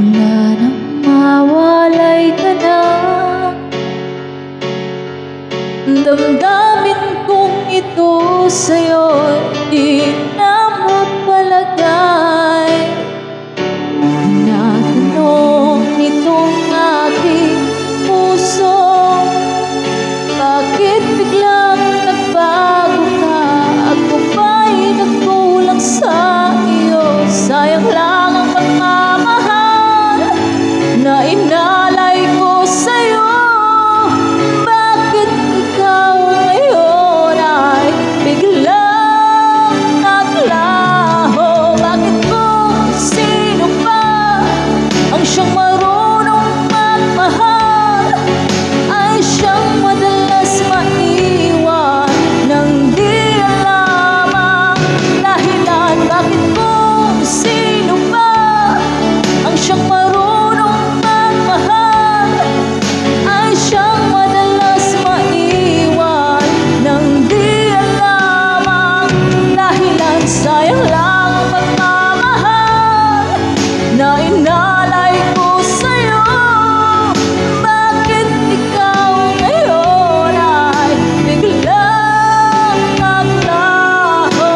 Mula nang mawalay ka na, damdamin kong ito sa'yo'y di na mapalagay. Tinatanong itong aking puso, bakit biglang nagbago ka? Ako ba'y nagkulang sa iyo? Sayang lang ang pagmamahal na inalay ko sa'yo. Bakit ikaw ngayon ay biglang naglaho? Bakit kung sino pa ang siyang marunong magmahal ay siyang madalas maiwan nang di alam ang dahilan? Bakit kung sino pa ang siyang marunong magmahal ay siyang madalas maiwan nang di alam ang dahilan? Sayang lang ang pagmamahal na inalay ko sa'yo. Bakit ikaw ngayon ay biglang naglaho?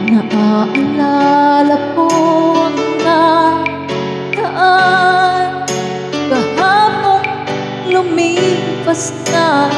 Naaalala ko ang nakaraan, kahapong lumipas na